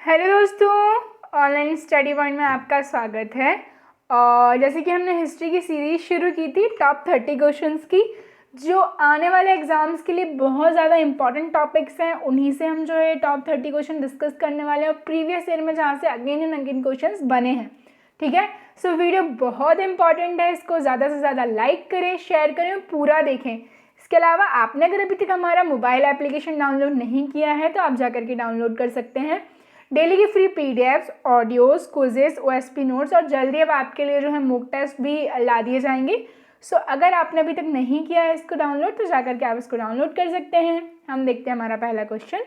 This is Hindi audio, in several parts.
हेलो दोस्तों, ऑनलाइन स्टडी पॉइंट में आपका स्वागत है। और जैसे कि हमने हिस्ट्री की सीरीज शुरू की थी टॉप 30 क्वेश्चंस की, जो आने वाले एग्जाम्स के लिए बहुत ज़्यादा इंपॉर्टेंट टॉपिक्स हैं, उन्हीं से हम जो है टॉप 30 क्वेश्चन डिस्कस करने वाले हैं और प्रीवियस ईयर में जहाँ से अगेन एंड अगेन क्वेश्चंस बने हैं। ठीक है, सो वीडियो बहुत इंपॉर्टेंट है, इसको ज़्यादा से ज़्यादा लाइक करें, शेयर करें और पूरा देखें। इसके अलावा आपने अगर अभी तक हमारा मोबाइल एप्लीकेशन डाउनलोड नहीं किया है तो आप जाकर के डाउनलोड कर सकते हैं। डेली की free PDFs, audios, quizzes, OSP notes और जल्दी अब आपके लिए जो है मॉक टेस्ट भी ला दिए जाएंगे। सो अगर आपने अभी तक नहीं किया है इसको डाउनलोड तो जाकर के आप इसको डाउनलोड कर सकते हैं। हम देखते हैं हमारा पहला क्वेश्चन।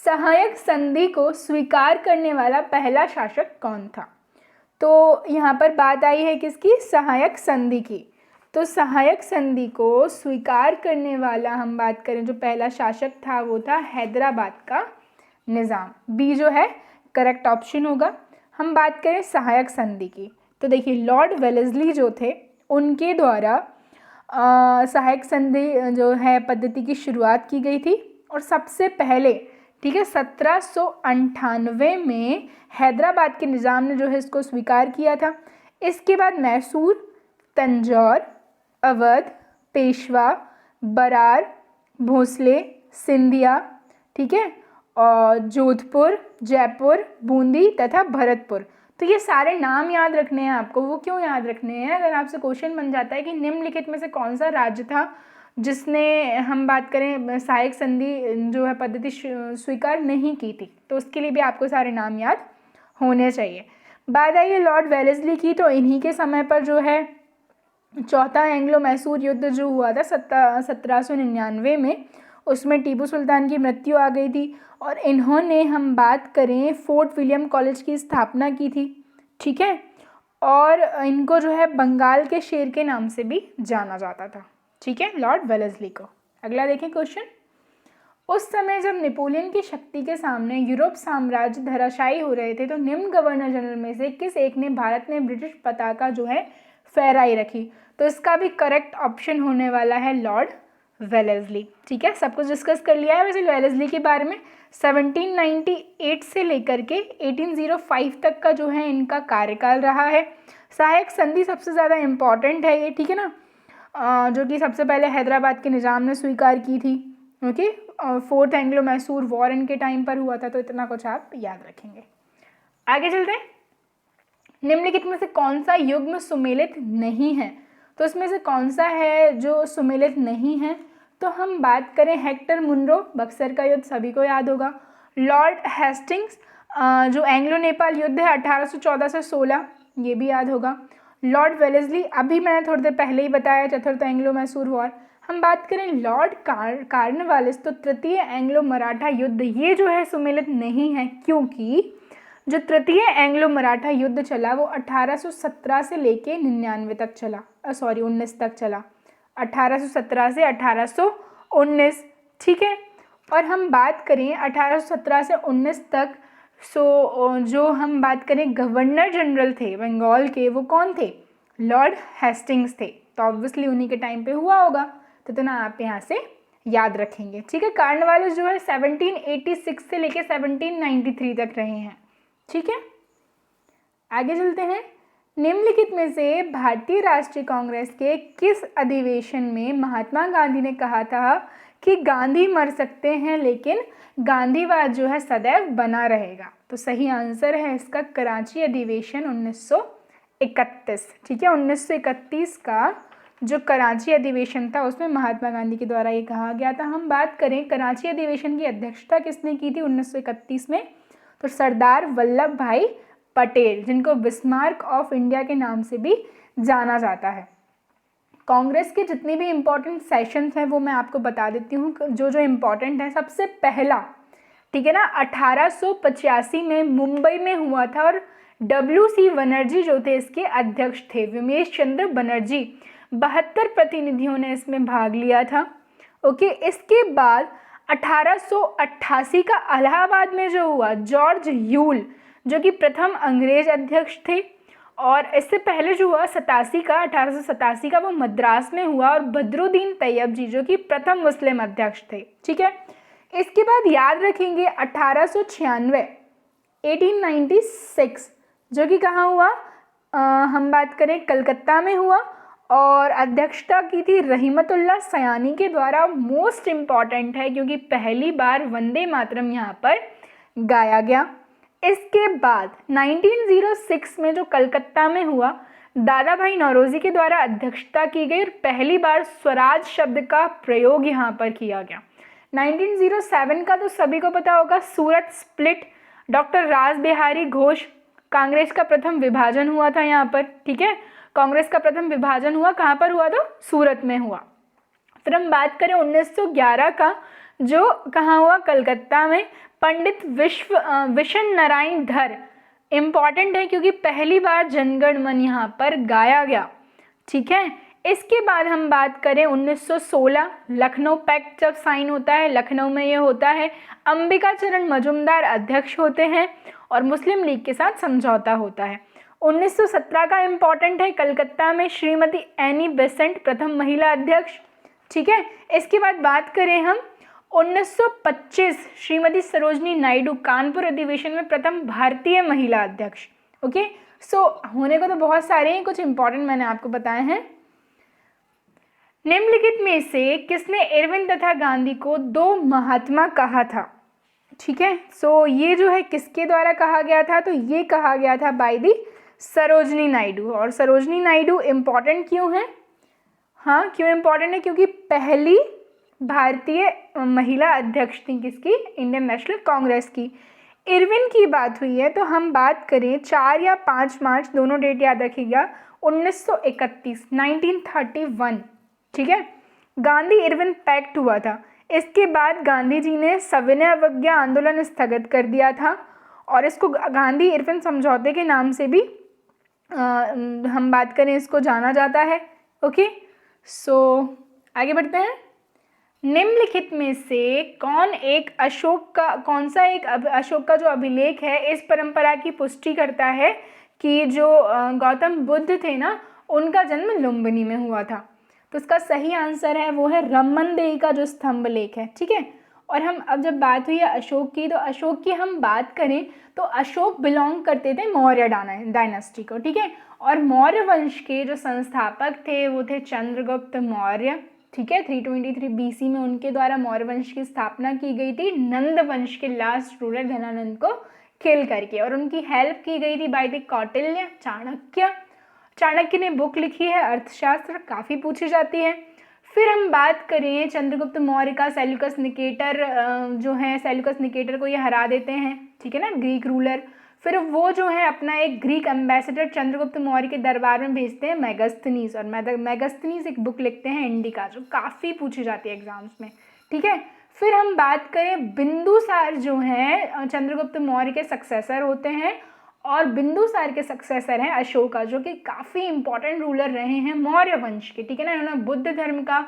सहायक संधि को स्वीकार करने वाला पहला शासक कौन था? तो यहाँ पर बात आई है किसकी? सहायक संधि की। तो सहायक संधि को स्वीकार करने वाला हम बात करें जो पहला शासक था वो था हैदराबाद का निज़ाम। बी जो है करेक्ट ऑप्शन होगा। हम बात करें सहायक संधि की तो देखिए लॉर्ड वेलेस्ली जो थे उनके द्वारा सहायक संधि जो है पद्धति की शुरुआत की गई थी और सबसे पहले ठीक है 1798 में हैदराबाद के निज़ाम ने जो है इसको स्वीकार किया था। इसके बाद मैसूर, तंजौर, अवध, पेशवा, बरार, भोसले, सिंधिया, ठीक है, और जोधपुर, जयपुर, बूंदी तथा भरतपुर। तो ये सारे नाम याद रखने हैं आपको। वो क्यों याद रखने हैं? अगर आपसे क्वेश्चन बन जाता है कि निम्नलिखित में से कौन सा राज्य था जिसने हम बात करें सहायक संधि जो है पद्धति स्वीकार नहीं की थी, तो उसके लिए भी आपको सारे नाम याद होने चाहिए। बात आई है लॉर्ड वेलेस्ली की, तो इन्हीं के समय पर जो है चौथा एंग्लो मैसूर युद्ध जो हुआ था 1799 में, उसमें टीपू सुल्तान की मृत्यु आ गई थी और इन्होंने हम बात करें फोर्ट विलियम कॉलेज की स्थापना की थी। ठीक है, और इनको जो है बंगाल के शेर के नाम से भी जाना जाता था। ठीक है, लॉर्ड वेलेस्ली को। अगला देखें क्वेश्चन। उस समय जब नेपोलियन की शक्ति के सामने यूरोप साम्राज्य धराशायी हो रहे थे तो निम्न गवर्नर जनरल में से किस एक ने भारत में ब्रिटिश पताका जो है फहराई रखी? तो इसका भी करेक्ट ऑप्शन होने वाला है लॉर्ड वेलेस्ली। ठीक है, सब कुछ डिस्कस कर लिया है वैसे वेलेस्ली के बारे में। 1798 से लेकर के 1805 तक का जो है इनका कार्यकाल रहा है। सहायक संधि सबसे ज़्यादा इम्पॉर्टेंट है ये, ठीक है ना, जो कि सबसे पहले हैदराबाद के निज़ाम ने स्वीकार की थी। Okay, fourth Anglo Mysore war इनके टाइम पर हुआ था, तो इतना कुछ आप याद रखेंगे। आगे चलते हैं। निम्नलिखित में से कौन सा युग्म सुमेलित नहीं है? तो इसमें से कौन सा है जो सुमेलित नहीं है? तो हम बात करें हेक्टर मुनरो, बक्सर का युद्ध सभी को याद होगा। लॉर्ड हेस्टिंग्स जो एंग्लो नेपाल युद्ध है 1814 से 16, ये भी याद होगा। लॉर्ड वेलेस्ली अभी मैंने थोड़ी देर पहले ही बताया, चतुर्थ एंग्लो मैसूर वॉर। हम बात करें लॉर्ड कार्नवालिस, तो तृतीय एंग्लो मराठा युद्ध, ये जो है सुमेलित नहीं है क्योंकि जो तृतीय एंग्लो मराठा युद्ध चला वो 1817 से लेके 99 तक चला, 19 तक चला, 1817 से 1819। ठीक है, और हम बात करें 1817 से 19 तक, जो हम बात करें गवर्नर जनरल थे बंगाल के, वो कौन थे? लॉर्ड हेस्टिंग्स थे। तो ऑब्वियसली उन्हीं के टाइम पे हुआ होगा, तो इतना आप यहाँ से याद रखेंगे। ठीक है, कार्नवालिस जो है 1786 से लेके 1793 तक रहे हैं। ठीक है, आगे चलते हैं। निम्नलिखित में से भारतीय राष्ट्रीय कांग्रेस के किस अधिवेशन में महात्मा गांधी ने कहा था कि गांधी मर सकते हैं लेकिन गांधीवाद जो है सदैव बना रहेगा? तो सही आंसर है इसका कराची अधिवेशन 1931। ठीक है, 1931 का जो कराची अधिवेशन था उसमें महात्मा गांधी के द्वारा ये कहा गया था। हम बात करें कराची अधिवेशन की अध्यक्षता किसने की थी 1931 में? तो सरदार वल्लभ भाई पटेल, जिनको बिस्मार्क ऑफ इंडिया के नाम से भी जाना जाता है। कांग्रेस के जितने भी इम्पोर्टेंट सेशंस हैं वो मैं आपको बता देती हूँ जो इम्पोर्टेंट है। सबसे पहला, ठीक है ना, 1885 में मुंबई में हुआ था और WC बनर्जी जो थे इसके अध्यक्ष थे, विमेश चंद्र बनर्जी। 72 प्रतिनिधियों ने इसमें भाग लिया था। ओके, इसके बाद 1888 का इलाहाबाद में जो हुआ, जॉर्ज यूल जो कि प्रथम अंग्रेज अध्यक्ष थे, और इससे पहले जो हुआ 1887 का वो मद्रास में हुआ और बदरुद्दीन तैयब जी जो कि प्रथम मुस्लिम अध्यक्ष थे। ठीक है, इसके बाद याद रखेंगे 1896 1896 जो कि कहाँ हुआ, हम बात करें कलकत्ता में हुआ, और अध्यक्षता की थी रहीमतुल्लाह सयानी के द्वारा। मोस्ट इम्पॉर्टेंट है क्योंकि पहली बार वंदे मातरम यहाँ पर गाया गया। इसके बाद 1906 में जो कलकत्ता में हुआ, दादा भाई नौरोजी के द्वारा अध्यक्षता की गई और पहली बार स्वराज शब्द का प्रयोग यहाँ पर किया गया। 1907 का तो सभी को पता होगा, सूरत स्प्लिट, डॉक्टर रास बिहारी घोष, कांग्रेस का प्रथम विभाजन हुआ था यहाँ पर, ठीक है। कांग्रेस का प्रथम विभाजन हुआ कहाँ पर हुआ, तो सूरत में हुआ। फिर हम बात करें 1911 का, जो कहाँ हुआ, कलकत्ता में, पंडित विशन नारायण धर। इम्पॉर्टेंट है क्योंकि पहली बार जनगण मन यहाँ पर गाया गया, ठीक है। इसके बाद हम बात करें 1916 लखनऊ पैक्ट जब साइन होता है, लखनऊ में ये होता है, अंबिका चरण मजुमदार अध्यक्ष होते हैं और मुस्लिम लीग के साथ समझौता होता है। 1917 का इम्पॉर्टेंट है, कलकत्ता में श्रीमती एनी बेसेंट प्रथम महिला अध्यक्ष, ठीक है। इसके बाद बात करें हम 1925 श्रीमती सरोजनी नायडू कानपुर अधिवेशन में प्रथम भारतीय महिला अध्यक्ष। ओके, सो होने को तो बहुत सारे हैं, कुछ इंपॉर्टेंट मैंने आपको बताए हैं। निम्नलिखित में से किसने इरविन तथा गांधी को दो महात्मा कहा था, ठीक है। सो ये जो है किसके द्वारा कहा गया था, तो ये कहा गया था बाय दी सरोजनी नायडू। और सरोजनी नायडू इम्पॉर्टेंट क्यों है, हाँ क्यों इम्पॉर्टेंट है, क्योंकि पहली भारतीय महिला अध्यक्ष थी किसकी, इंडियन नेशनल कांग्रेस की। इरविन की बात हुई है तो हम बात करें 4 या 5 मार्च, दोनों डेट याद रखिएगा, 1931 1931, ठीक है। गांधी इरविन पैक्ट हुआ था। इसके बाद गांधी जी ने सविनय अवज्ञा आंदोलन स्थगित कर दिया था और इसको गांधी इरविन समझौते के नाम से भी हम बात करें इसको जाना जाता है। ओके, सो आगे बढ़ते हैं। निम्नलिखित में से कौन सा एक अशोक का जो अभिलेख है इस परंपरा की पुष्टि करता है कि जो गौतम बुद्ध थे ना, उनका जन्म लुम्बिनी में हुआ था। तो इसका सही आंसर है वो है रमन देई का जो स्तंभ लेख है, ठीक है। और हम अब जब बात हुई है अशोक की, तो अशोक की हम बात करें तो अशोक बिलोंग करते थे मौर्य डायनेस्टी को, ठीक है। और मौर्य वंश के जो संस्थापक थे वो थे चंद्रगुप्त मौर्य, ठीक है। 323 BC में उनके द्वारा मौर्य वंश की स्थापना की गई थी नंद वंश के लास्ट रूलर धनानंद को किल करके, और उनकी हेल्प की गई थी बाय द कौटिल्य चाणक्य। चाणक्य ने बुक लिखी है अर्थशास्त्र, काफ़ी पूछी जाती है। फिर हम बात करें चंद्रगुप्त मौर्य का, सेल्यूकस निकेटर जो है, सेल्यूकस निकेटर को ये हरा देते हैं, ठीक है ना, ग्रीक रूलर। फिर वो जो है अपना एक ग्रीक एम्बेसडर चंद्रगुप्त मौर्य के दरबार में भेजते हैं मेगास्थनीज, और मेगास्थनीज एक बुक लिखते हैं इंडिका, जो काफ़ी पूछी जाती है एग्जाम्स में, ठीक है। फिर हम बात करें बिंदुसार जो है चंद्रगुप्त मौर्य के सक्सेसर होते हैं, और बिंदुसार के सक्सेसर हैं अशोका, जो कि काफ़ी इंपॉर्टेंट रूलर रहे हैं मौर्य वंश के, ठीक है ना। इन्होंने बुद्ध धर्म का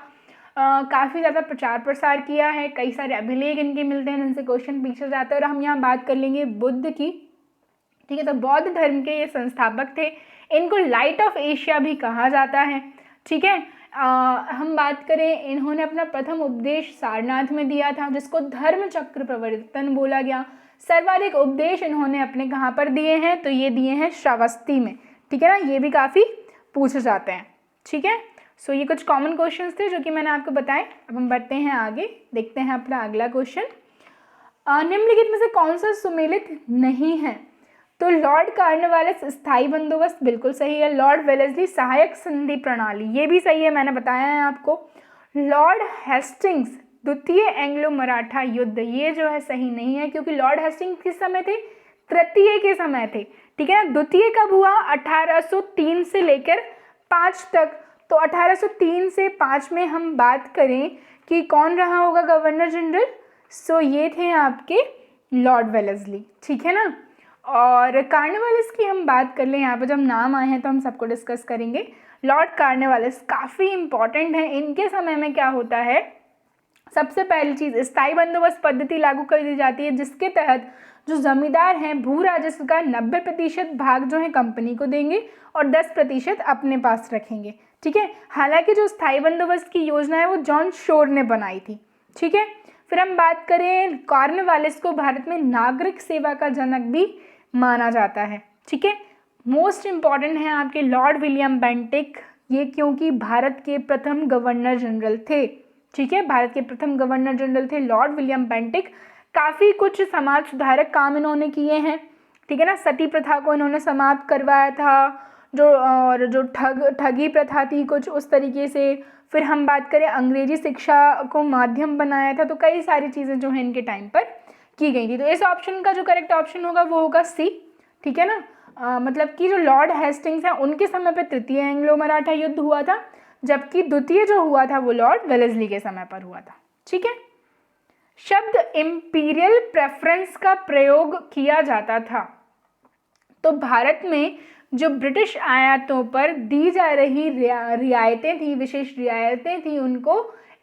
काफ़ी ज़्यादा प्रचार प्रसार किया है, कई सारे अभिलेख इनके मिलते हैं, इनसे क्वेश्चन पूछा जाता है। और हम यहाँ बात कर लेंगे बुद्ध की, ठीक है। तो बौद्ध धर्म के ये संस्थापक थे, इनको लाइट ऑफ एशिया भी कहा जाता है, ठीक है। हम बात करें, इन्होंने अपना प्रथम उपदेश सारनाथ में दिया था, जिसको धर्म चक्र प्रवर्तन बोला गया। सर्वाधिक उपदेश इन्होंने अपने कहाँ पर दिए हैं, तो ये दिए हैं श्रावस्ती में, ठीक है ना। ये भी काफ़ी पूछे जाते हैं, ठीक है। सो ये कुछ कॉमन क्वेश्चंस थे जो कि मैंने आपको बताए। अब हम बढ़ते हैं आगे, देखते हैं अपना अगला क्वेश्चन। निम्नलिखित में से कौन सा सुमेलित नहीं है, तो लॉर्ड कॉर्नवालिस स्थायी बंदोबस्त बिल्कुल सही है। लॉर्ड वेलेस्ली सहायक संधि प्रणाली, ये भी सही है, मैंने बताया है आपको। लॉर्ड हेस्टिंग्स द्वितीय एंग्लो मराठा युद्ध, ये जो है सही नहीं है, क्योंकि लॉर्ड हेस्टिंग्स किस समय थे, तृतीय के समय थे, ठीक है ना। द्वितीय कब हुआ, 1803 से लेकर 5 तक। तो 1803 से 5 में हम बात करें कि कौन रहा होगा गवर्नर जनरल, सो ये थे आपके लॉर्ड वेलेस्ली, ठीक है ना। और कॉर्नवालिस की हम बात कर लें, यहाँ पर जब नाम आए हैं तो हम सबको डिस्कस करेंगे। लॉर्ड कॉर्नवालिस काफ़ी इंपॉर्टेंट है। इनके समय में क्या होता है, सबसे पहली चीज़ स्थायी बंदोबस्त पद्धति लागू कर दी जाती है, जिसके तहत जो जमींदार हैं भू राजस्व का 90% भाग जो है कंपनी को देंगे और 10% अपने पास रखेंगे, ठीक है। हालांकि जो स्थायी बंदोबस्त की योजना है वो जॉन शोर ने बनाई थी, ठीक है। फिर हम बात करें कॉर्नवालिस को भारत में नागरिक सेवा का जनक भी माना जाता है। ठीक है, मोस्ट इम्पॉर्टेंट है आपके लॉर्ड विलियम बेंटिक, ये क्योंकि भारत के प्रथम गवर्नर जनरल थे। ठीक है, भारत के प्रथम गवर्नर जनरल थे लॉर्ड विलियम बेंटिक। काफ़ी कुछ समाज सुधारक काम इन्होंने किए हैं। ठीक है ना, सती प्रथा को इन्होंने समाप्त करवाया था, जो ठगी प्रथा थी कुछ उस तरीके से। फिर हम बात करें अंग्रेजी शिक्षा को माध्यम बनाया था। तो कई सारी चीज़ें जो हैं इनके टाइम पर की गई थी। तो इस ऑप्शन का जो करेक्ट ऑप्शन होगा वो होगा सी। ठीक है ना, मतलब कि जो लॉर्ड हेस्टिंग्स हैं उनके समय पर तृतीय एंग्लो मराठा युद्ध हुआ था, जबकि द्वितीय जो हुआ था वो लॉर्ड वेलेस्ली के समय पर हुआ था। ठीक है, शब्द इंपीरियल प्रेफरेंस का प्रयोग किया जाता था। तो भारत में जो ब्रिटिश आयातों पर दी जा रही रियायतें थी, विशेष रियायतें थी, उनको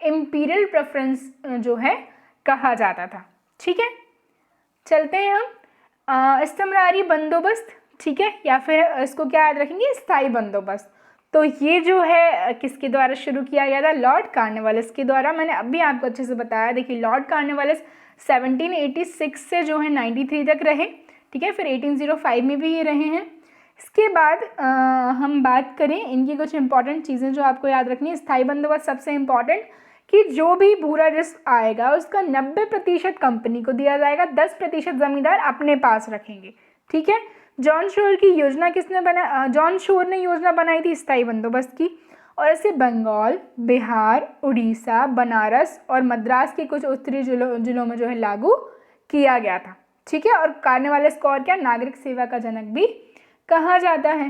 इंपीरियल प्रेफरेंस जो है कहा जाता था। ठीक है, चलते हैं हम इस्तिमरारी बंदोबस्त। ठीक है, या फिर इसको क्या याद रखेंगे, स्थायी बंदोबस्त। तो ये जो है किसके द्वारा शुरू किया गया था, लॉर्ड कॉर्नवालिस के द्वारा। मैंने अभी आपको अच्छे से बताया। देखिए लॉर्ड कॉर्नवालिस 1786 से जो है 93 तक रहे। ठीक है, फिर 1805 में भी ये रहे हैं। इसके बाद हम बात करें इनकी कुछ इंपॉर्टेंट चीज़ें जो आपको याद रखनी है। स्थायी बंदोबस्त सबसे इम्पॉर्टेंट कि जो भी भूरा रिस्क आएगा उसका 90% कंपनी को दिया जाएगा, 10% जमींदार अपने पास रखेंगे। ठीक है, जॉन शोर की योजना किसने बना, जॉन शोर ने योजना बनाई थी स्थायी बंदोबस्त की, और इसे बंगाल, बिहार, उड़ीसा, बनारस और मद्रास के कुछ उत्तरी जिलों में जो है लागू किया गया था। ठीक है, और कॉर्नवालिस को और क्या नागरिक सेवा का जनक भी कहा जाता है।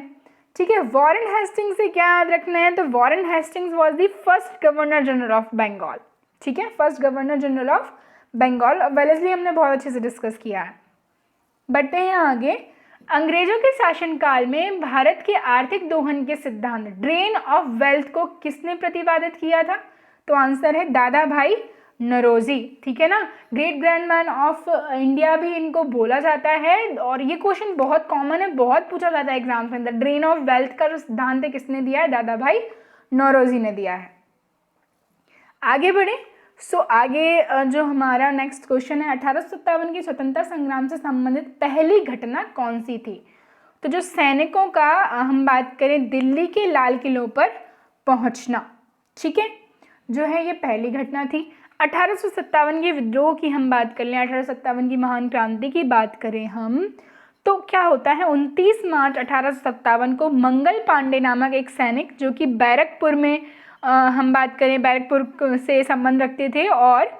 ठीक है, वॉरेन हेस्टिंग्स से क्या याद रखना है, तो Warren Hastings was the first governor general of Bengal. ठीक है, first governor general of Bengal. Wellesley हमने बहुत अच्छे से डिस्कस किया है। बढ़ते हैं आगे। अंग्रेजों के शासनकाल में भारत के आर्थिक दोहन के सिद्धांत ड्रेन ऑफ वेल्थ को किसने प्रतिपादित किया था, तो आंसर है दादा भाई नौरोजी। ठीक है ना, ग्रेट ग्रैंडमैन ऑफ इंडिया भी इनको बोला जाता है। और ये क्वेश्चन बहुत कॉमन है, बहुत पूछा जाता है एग्जाम के अंदर। ड्रेन ऑफ वेल्थ का जो सिद्धांत है किसने दिया है, दादा भाई नौरोजी ने दिया है। आगे बढ़े। आगे जो हमारा नेक्स्ट क्वेश्चन है, 1857 के स्वतंत्रता संग्राम से संबंधित पहली घटना कौन सी थी। तो जो सैनिकों का हम बात करें दिल्ली के लाल किलों पर पहुंचना, ठीक है, जो है ये पहली घटना थी। 1857 के विद्रोह की हम बात कर लें, 1857 की महान क्रांति की बात करें हम, तो क्या होता है 29 मार्च 1857 को मंगल पांडे नामक एक सैनिक जो कि बैरकपुर में हम बात करें बैरकपुर से संबंध रखते थे, और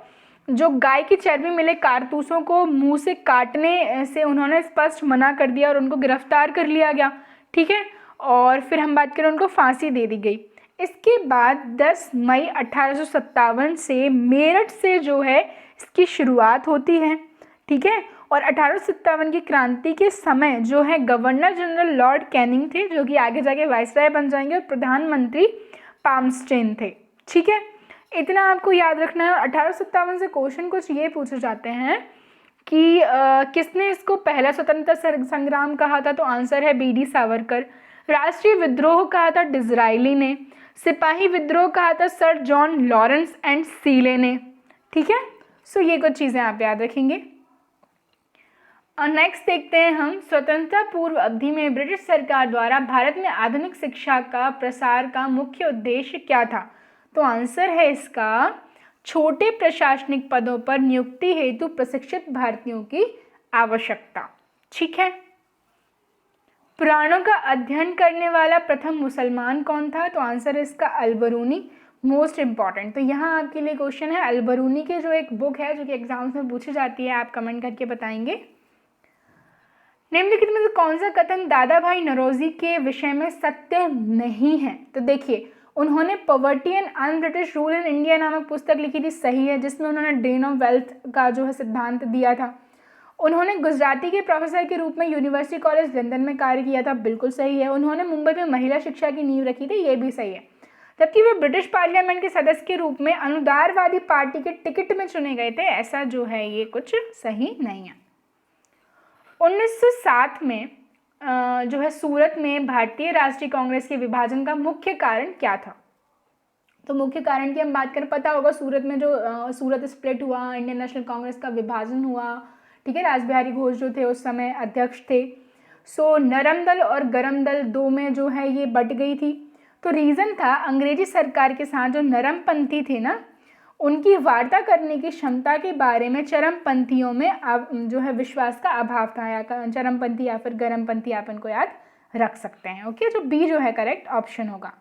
जो गाय की चर्बी मिले कारतूसों को मुंह से काटने से उन्होंने स्पष्ट मना कर दिया और उनको गिरफ्तार कर लिया गया। ठीक है, और फिर हम बात करें उनको फांसी दे दी गई। इसके बाद 10 मई 1857 से मेरठ से जो है इसकी शुरुआत होती है। ठीक है, और 1857 की क्रांति के समय जो है गवर्नर जनरल लॉर्ड कैनिंग थे, जो कि आगे जाके वाइसराय बन जाएंगे, और प्रधानमंत्री पाम्स्टेन थे। ठीक है, इतना आपको याद रखना है। 1857 से क्वेश्चन कुछ ये पूछे जाते हैं कि किसने इसको पहला स्वतंत्रता संग्राम कहा था, तो आंसर है बीडी सावरकर। राष्ट्रीय विद्रोह कहा था डिज़राइली ने। सिपाही विद्रोह कहा था सर जॉन लॉरेंस एंड सीले ने। ठीक है, ये कुछ चीज़ें आप याद रखेंगे। और नेक्स्ट देखते हैं हम, स्वतंत्रता पूर्व अवधि में ब्रिटिश सरकार द्वारा भारत में आधुनिक शिक्षा का प्रसार का मुख्य उद्देश्य क्या था, तो आंसर है इसका छोटे प्रशासनिक पदों पर नियुक्ति हेतु प्रशिक्षित भारतीयों की आवश्यकता। ठीक है, पुराणों का अध्ययन करने वाला प्रथम मुसलमान कौन था, तो आंसर है इसका अलबरूनी। मोस्ट इंपॉर्टेंट, तो यहाँ आपके लिए क्वेश्चन है अलबरूनी के जो एक बुक है जो कि एग्जाम्स में पूछी जाती है, आप कमेंट करके बताएंगे। निम्नलिखित में से कौन सा कथन दादा भाई नौरोजी के विषय में सत्य नहीं है, तो देखिए उन्होंने poverty and un British rule in India नामक पुस्तक लिखी थी, सही है, जिसमें उन्होंने ड्रेन ऑफ वेल्थ का जो है सिद्धांत दिया था। उन्होंने गुजराती के प्रोफेसर के रूप में यूनिवर्सिटी कॉलेज लंदन में कार्य किया था, बिल्कुल सही है। उन्होंने मुंबई में महिला शिक्षा की नींव रखी थी, ये भी सही है। जबकि वे ब्रिटिश पार्लियामेंट के सदस्य के रूप में अनुदारवादी पार्टी के टिकट में चुने गए थे, ऐसा जो है ये कुछ सही नहीं है। 1907 में जो है सूरत में भारतीय राष्ट्रीय कांग्रेस के विभाजन का मुख्य कारण क्या था, तो मुख्य कारण की हम बात करें, पता होगा सूरत में जो सूरत स्प्लिट हुआ, इंडियन नेशनल कांग्रेस का विभाजन हुआ, ठीक है, रासबिहारी घोष जो थे उस समय अध्यक्ष थे। सो नरम दल और गरम दल दो में जो है ये बट गई थी। तो रीज़न था अंग्रेजी सरकार के साथ जो नरमपंथी थे ना, उनकी वार्ता करने की क्षमता के बारे में चरमपंथियों में जो है विश्वास का अभाव था, या चरमपंथी या फिर गरमपंथी आप इनको याद रख सकते हैं। ओके, जो बी जो है करेक्ट ऑप्शन होगा।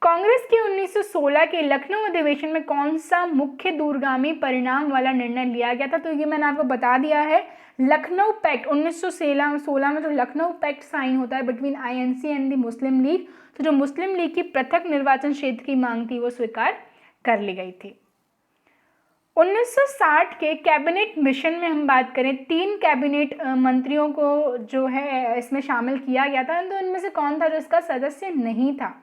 कांग्रेस के 1916 के लखनऊ अधिवेशन में कौन सा मुख्य दूरगामी परिणाम वाला निर्णय लिया गया था? तो ये मैंने आपको बता दिया है, लखनऊ पैक्ट 1916 में जो लखनऊ पैक्ट साइन होता है between INC and the Muslim league, तो जो मुस्लिम लीग की पृथक निर्वाचन क्षेत्र की मांग थी वो स्वीकार कर ली गई थी। 1960 के कैबिनेट मिशन में हम बात करें, 3 कैबिनेट मंत्रियों को जो है इसमें शामिल किया गया था, तो इनमें से कौन था जो इसका सदस्य नहीं था?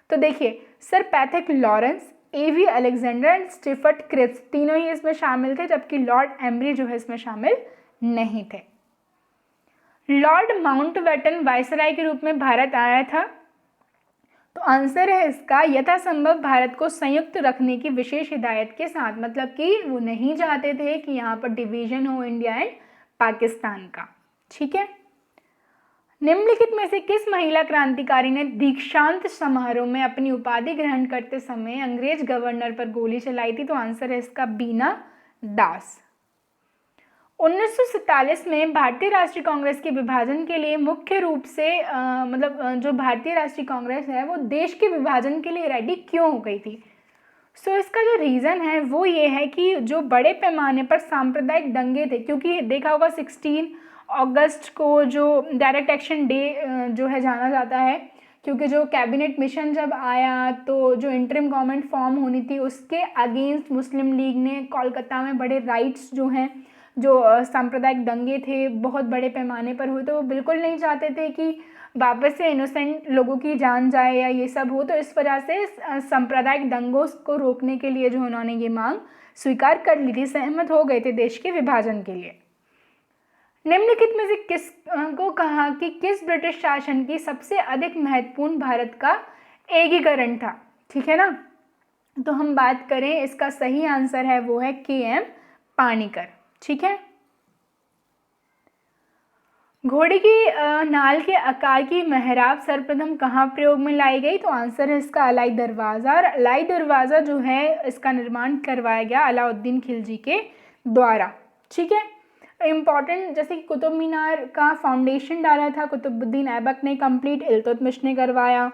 तो देखिए, sir Pethick Lawrence, A V Alexander and Stafford Cripps, तीनों ही इसमें शामिल थे, जबकि लॉर्ड एम्ब्री जो है इसमें शामिल नहीं थे। लॉर्ड माउंटबेटन वायसराय के रूप में भारत आया था, तो आंसर है इसका यथासंभव भारत को संयुक्त रखने की विशेष हिदायत के साथ, मतलब कि वो नहीं चाहते थे कि यहाँ पर डिवीजन हो इंडिया एंड पाकिस्तान का। ठीक है, निम्नलिखित में से किस महिला क्रांतिकारी ने दीक्षांत समारोह में अपनी उपाधि ग्रहण करते समय अंग्रेज गवर्नर पर गोली चलाई थी? तो आंसर है इसका बीना दास। 1947 में भारतीय राष्ट्रीय कांग्रेस के विभाजन के लिए मुख्य रूप से जो भारतीय राष्ट्रीय कांग्रेस है वो देश के विभाजन के लिए रेडी क्यों हो गई थी? सो इसका जो रीज़न है वो ये है कि जो बड़े पैमाने पर सांप्रदायिक दंगे थे, क्योंकि देखा होगा 16 अगस्त को जो डायरेक्ट एक्शन डे जो है जाना जाता है, क्योंकि जो कैबिनेट मिशन जब आया तो जो इंटरिम गवर्नमेंट फॉर्म होनी थी उसके अगेंस्ट मुस्लिम लीग ने कोलकाता में बड़े राइट्स जो हैं, जो सांप्रदायिक दंगे थे बहुत बड़े पैमाने पर हुए, तो वो बिल्कुल नहीं चाहते थे कि वापस से इनोसेंट लोगों की जान जाए या ये सब हो। तो इस वजह से सांप्रदायिक दंगों को रोकने के लिए जो उन्होंने ये मांग स्वीकार कर ली थी, सहमत हो गए थे देश के विभाजन के लिए। निम्नलिखित में से किस को कहा कि किस ब्रिटिश शासन की सबसे अधिक महत्वपूर्ण भारत का एकीकरण था? ठीक है ना, तो हम बात करें इसका सही आंसर है वो है के.एम. पाणिकर। ठीक है, घोड़े की नाल के आकार की मेहराब सर्वप्रथम कहाँ प्रयोग में लाई गई? तो आंसर है इसका अलाई दरवाज़ा। और अलाई दरवाज़ा जो है इसका निर्माण करवाया गया अलाउद्दीन खिलजी के द्वारा। ठीक है, इम्पॉर्टेंट जैसे कि कुतुब मीनार का फाउंडेशन डाला था कुतुबुद्दीन ऐबक ने, कंप्लीट इल्तुतमिश ने करवाया,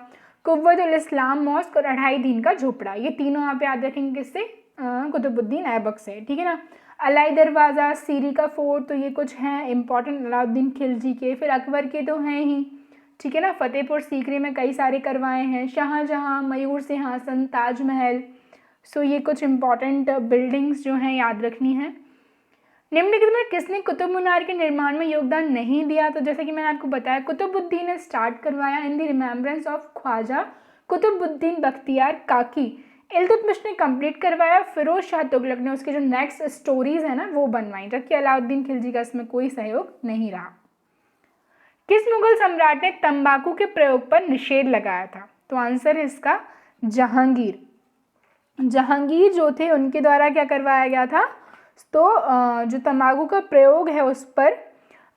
कुव्वतुल इस्लाम मॉस्क और 2.5 दिन का झोपड़ा, ये तीनों आप याद रखेंगे किससे? कुतुबुद्दीन ऐबक से। ठीक है ना, अलाई दरवाज़ा, सीरी का फोर्ट, तो ये कुछ हैं इंपॉर्टेंट अलाउद्दीन खिलजी के। फिर अकबर के तो हैं ही, ठीक है ना, फतेहपुर सीकरी में कई सारे करवाए हैं, शाहजहाँ, मयूर सिंहासन, ताजमहल। सो ये कुछ इंपॉर्टेंट बिल्डिंग्स जो हैं याद रखनी है। निम्नलिखित में किसने कुतुब मीनार के निर्माण में योगदान नहीं दिया? तो जैसे कि मैंने आपको बताया, कुतुबुद्दीन ने स्टार्ट करवाया in the remembrance of Khwaja Qutbuddin Bakhtiyar Kaki. Iltutmish ने कंप्लीट करवाया, फिरोज शाह तुगलक ने उसके जो नेक्स्ट स्टोरीज है ना वो बनवाई, जबकि अलाउद्दीन खिलजी का इसमें कोई सहयोग नहीं रहा। किस मुगल सम्राट ने तंबाकू के प्रयोग पर निषेध लगाया था? तो आंसर है इसका जहांगीर। जहांगीर जो थे उनके द्वारा क्या करवाया गया था? तो जो तंबाकू का प्रयोग है उस पर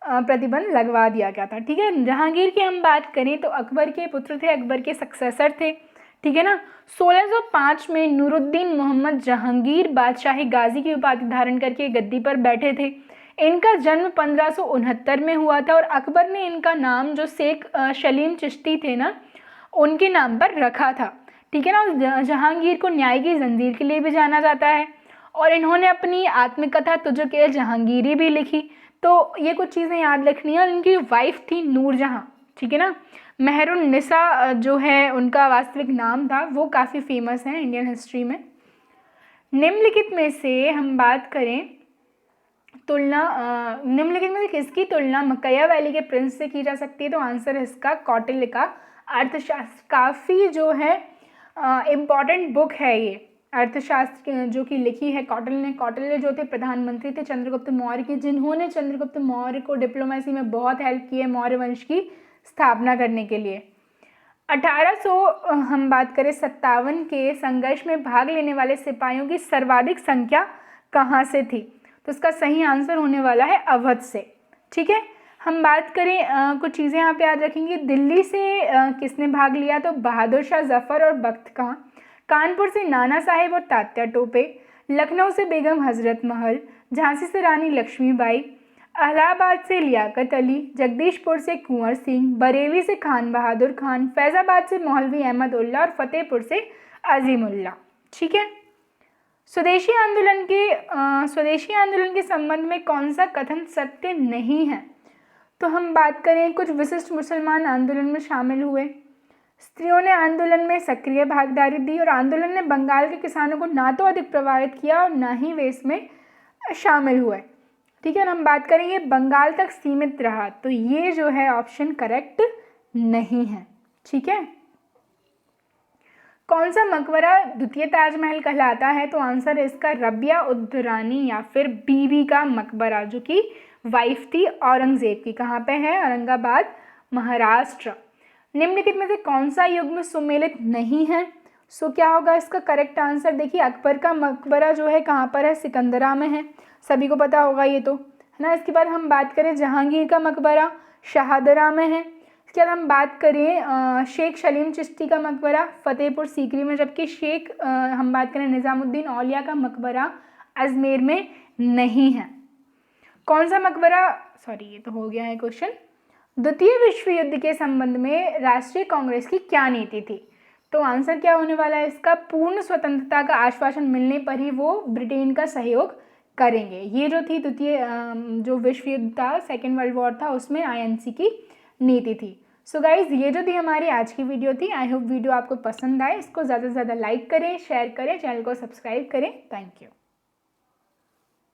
प्रतिबंध लगवा दिया गया था। ठीक है, जहांगीर की हम बात करें तो अकबर के पुत्र थे, अकबर के सक्सेसर थे। ठीक है ना, 1605 में नूरुद्दीन मोहम्मद जहांगीर बादशाही गाजी की उपाधि धारण करके गद्दी पर बैठे थे। इनका जन्म 1569 में हुआ था और अकबर ने इनका नाम जो शेख सलीम चिश्ती थे ना उनके नाम पर रखा था। ठीक है ना, जहांगीर को न्याय की जंजीर के लिए भी जाना जाता है और इन्होंने अपनी आत्मकथा तुझे के जहांगीरी भी लिखी। तो ये कुछ चीज़ें याद रखनी है। और इनकी वाइफ थी नूरजहां। ठीक है ना, मेहरुन्निसा जो है उनका वास्तविक नाम था, वो काफ़ी फेमस है इंडियन हिस्ट्री में। निम्नलिखित में से हम बात करें निम्नलिखित में से किसकी तुलना मकैया वैली के प्रिंस से की जा सकती है? तो आंसर है इसका कौटिल्य का अर्थशास्त्र। काफ़ी जो है इम्पॉर्टेंट बुक है ये अर्थशास्त्र जो कि लिखी है कौटिल्य ने। कौटिल्य जो थे प्रधानमंत्री थे चंद्रगुप्त मौर्य के, जिन्होंने चंद्रगुप्त मौर्य को डिप्लोमेसी में बहुत हेल्प की है मौर्य वंश की स्थापना करने के लिए। 1800 हम बात करें 57 के संघर्ष में भाग लेने वाले सिपाहियों की सर्वाधिक संख्या कहाँ से थी? तो इसका सही आंसर होने वाला है अवध से। ठीक है, हम बात करें कुछ चीज़ें यहाँ पे याद रखेंगे। दिल्ली से किसने भाग लिया? तो बहादुर शाह जफ़र और बख्त खां। कानपुर से नाना साहेब और तात्या टोपे। लखनऊ से बेगम हजरत महल। झांसी से रानी लक्ष्मीबाई। इलाहाबाद से लियाकत अली। जगदीशपुर से कुंवर सिंह। बरेली से खान बहादुर खान। फैज़ाबाद से मौलवी अहमद उल्ला और फतेहपुर से अजीमुल्ला। ठीक है, स्वदेशी आंदोलन के संबंध में कौन सा कथन सत्य नहीं है? तो हम बात करें कुछ विशिष्ट मुसलमान आंदोलन में शामिल हुए, स्त्रियों ने आंदोलन में सक्रिय भागीदारी दी और आंदोलन ने बंगाल के किसानों को ना तो अधिक प्रभावित किया और ना ही वे इसमें शामिल हुए। ठीक है, और हम बात करेंगे बंगाल तक सीमित रहा, तो ये जो है ऑप्शन करेक्ट नहीं है। ठीक है, कौन सा मकबरा द्वितीय ताजमहल कहलाता है? तो आंसर है इसका रबिया उद दुरानी या फिर बीबी का मकबरा, जो कि वाइफ थी औरंगजेब की। कहाँ पे है? औरंगाबाद, महाराष्ट्र। निम्नलिखित में से कौन सा युग्म सुमेलित नहीं है? सो क्या होगा इसका करेक्ट आंसर? देखिए, अकबर का मकबरा जो है कहाँ पर है? सिकंदरा में है, सभी को पता होगा ये तो, है ना। इसके बाद हम बात करें जहांगीर का मकबरा शाहदरा में है। इसके बाद हम बात करें शेख सलीम चिश्ती का मकबरा फतेहपुर सीकरी में, जबकि हम बात करें निज़ामुद्दीन औलिया का मकबरा अजमेर में नहीं है। कौन सा मकबरा, सॉरी ये तो हो गया है क्वेश्चन। द्वितीय विश्व युद्ध के संबंध में राष्ट्रीय कांग्रेस की क्या नीति थी? तो आंसर क्या होने वाला है इसका? पूर्ण स्वतंत्रता का आश्वासन मिलने पर ही वो ब्रिटेन का सहयोग करेंगे। ये जो थी द्वितीय जो विश्व युद्ध था, सेकेंड वर्ल्ड वॉर था, उसमें आईएनसी की नीति थी। सो गाइज, ये जो थी हमारी आज की वीडियो थी। आई होप वीडियो आपको पसंद आए। इसको ज़्यादा से ज़्यादा लाइक करें, शेयर करें, चैनल को सब्सक्राइब करें। Thank you.